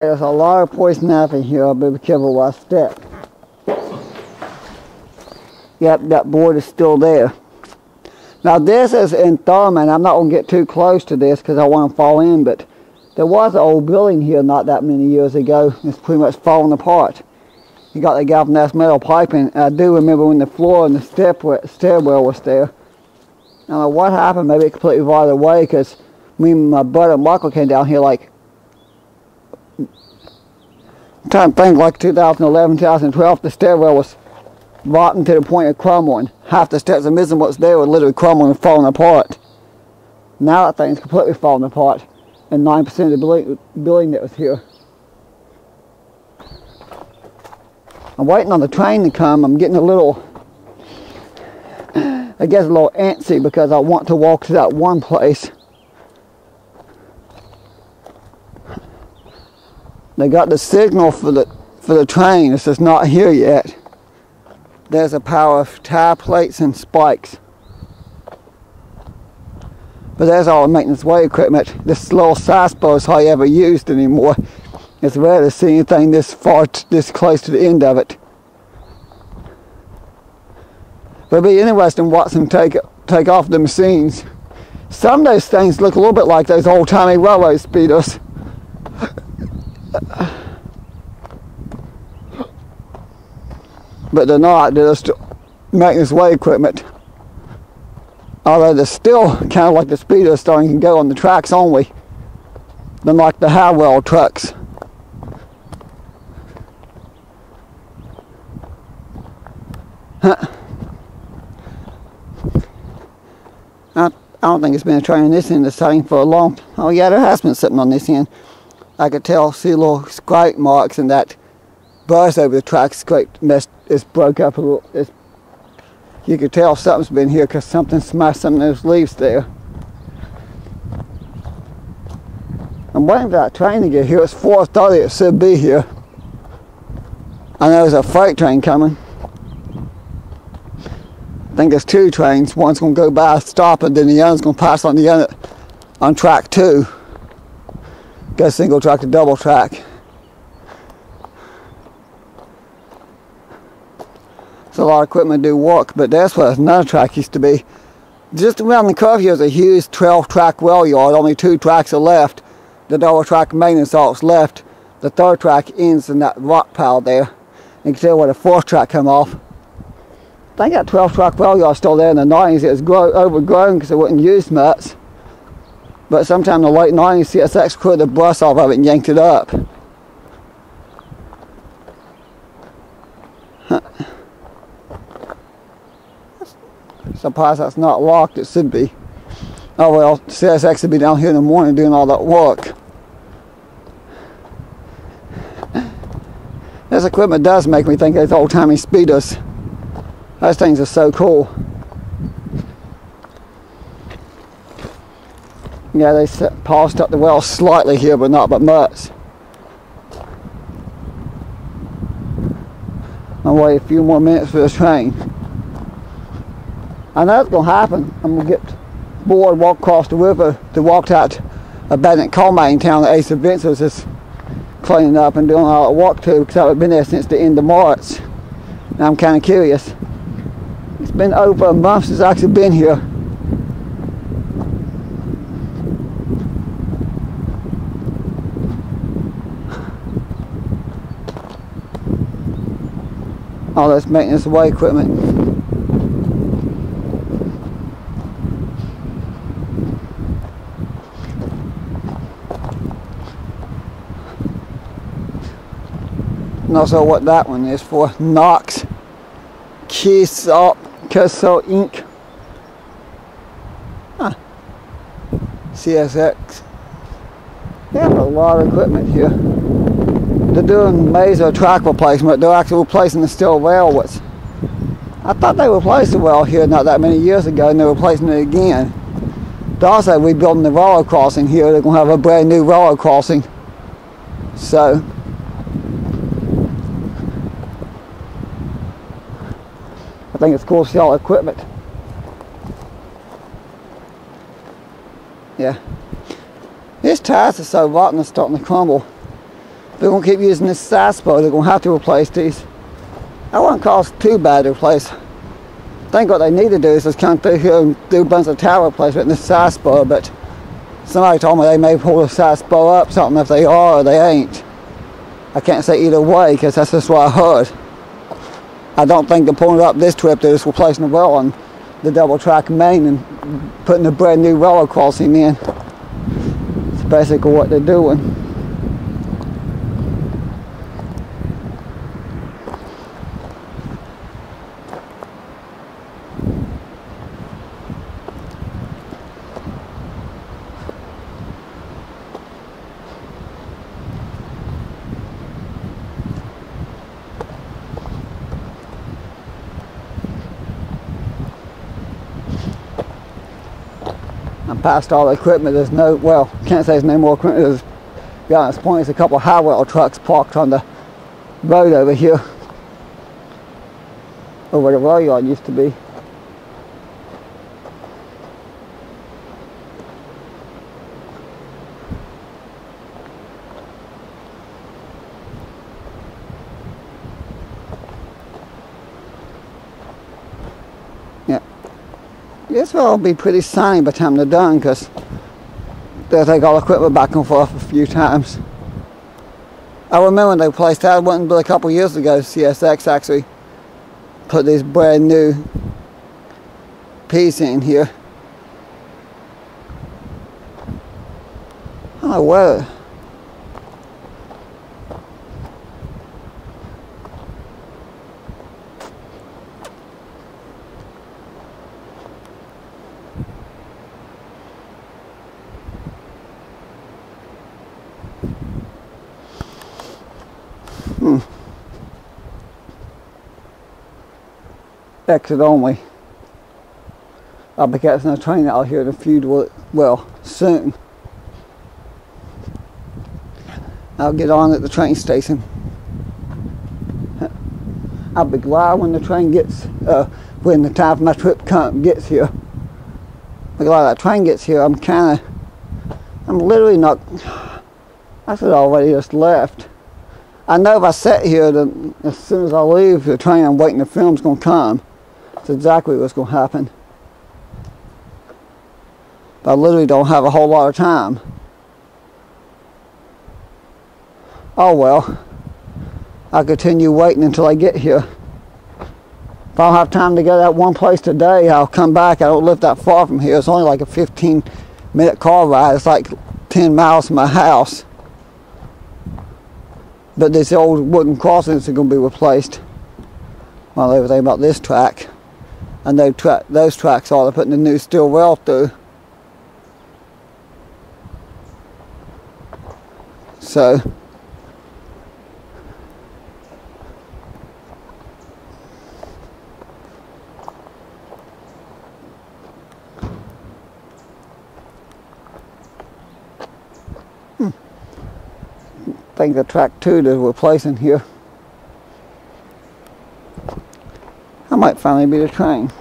There's a lot of poison ivy here. I'll be careful where I step. Yep, that board is still there. Now this is in Thurmond. I'm not going to get too close to this because I want to fall in, but there was an old building here not that many years ago. It's pretty much falling apart. You got the galvanized metal piping. I do remember when the floor and the stairwell was there. I don't know what happened. Maybe it completely rotted away because me and my brother Michael came down here like, I'm trying to think, like 2011, 2012, the stairwell was rotten to the point of crumbling. Half the steps and missing what's there were literally crumbling and falling apart. Now that thing's completely falling apart, and 9% of the building that was here. I'm waiting on the train to come. I'm getting a little, I guess a little antsy because I want to walk to that one place. They got the signal for the train. It's just not here yet. There's a pile of tire plates and spikes. But there's all the maintenance way equipment. This little size boat is hardly ever used anymore. It's rare to see anything this far, this close to the end of it. But it'll be interesting watching them take off the machines. Some of those things look a little bit like those old-timey railroad speeders. But they're not. They're just maintenance way equipment. Although they're still kind of like the speeders, starting to go on the tracks only, than like the high rail trucks. I don't think it's been a train on this end of the siding for a long time. Oh yeah, there has been something on this end. I could tell, see little scrape marks, and that bars over the track scraped, it's broke up a little. You could tell something's been here because something smashed some of those leaves there. I'm waiting for that train to get here. It's 4:30. It should be here. I know there's a freight train coming. I think there's two trains. One's going to go by, stop, and then the other's going to pass on the other on track 2. Go single track to double track. It's a lot of equipment to do work, but that's where another track used to be. Just around the curve here is a huge 12-track rail yard. Only 2 tracks are left. The double track maintenance all's left. The 3rd track ends in that rock pile there. You can tell where the 4th track come off. I think that 12-track rail yard still there in the 90s. It was overgrown because it wasn't used much. But sometime in the late 90s, CSX cleared the brush off of it and yanked it up. Surprised that's not locked. It should be. Oh well, CSX would be down here in the morning doing all that work. This equipment does make me think of those old-timey speeders. Those things are so cool. Yeah, they polished up the well slightly here, but not much. I'll wait a few more minutes for the train. I know it's going to happen. I'm going to get bored, walk across the river to walk out abandoned coal mining town that Ace Adventures is cleaning up and doing all the work to, because I've been there since the end of March. And I'm kind of curious. It's been over a month since I've actually been here. All this maintenance away equipment. And also what that one is for. Knox Kesalt Inc. Huh. CSX. They have a lot of equipment here. They're doing major track replacement. They're actually replacing the steel railways. I thought they replaced the rail here not that many years ago, and they're replacing it again. They're also rebuilding the railroad crossing here. They're going to have a brand new railroad crossing. So, I think it's cool to see all the equipment. Yeah. These tires are so rotten, they're starting to crumble. they're going to keep using this side spur, they're going to have to replace these. That wouldn't cost too bad to replace. I think what they need to do is just come through here and do a bunch of tower replacement in this side spur, but somebody told me they may pull the side spur up something if they are or they ain't. I can't say either way because that's just what I heard. I don't think they're pulling it up this trip, they're just replacing the well on the double track main and putting a brand new railroad crossing in. It's basically what they're doing. I'm past all the equipment. There's no, well, can't say there's no more equipment. There's, to be honest, there's a couple of high well trucks parked on the road over here, over where the rail yard used to be. Yeah. This will be pretty sunny by the time they're done because they'll take all the equipment back and forth a few times. I remember when they replaced that, it wasn't but a couple years ago, CSX actually put these brand new pieces in here. I don't know where. Exit only. I'll be catching a train out here in a few, well, soon. I'll get on at the train station. I'll be glad when the train gets, when the time for my trip gets here. I'll be glad that train gets here. I'm literally not, I should already just left. I know if I sit here, then as soon as I leave the train I'm waiting, the film's going to come. That's exactly what's going to happen. But I literally don't have a whole lot of time. Oh well. I'll continue waiting until I get here. If I don't have time to go to that one place today, I'll come back. I don't live that far from here. It's only like a 15-minute car ride. It's like 10 miles from my house. But these old wooden crossings are going to be replaced. Well, they were thinking about this track. I know those tracks are. They're putting the new steel rail through. So, I think the track 2 they're replacing here. I might finally be the train.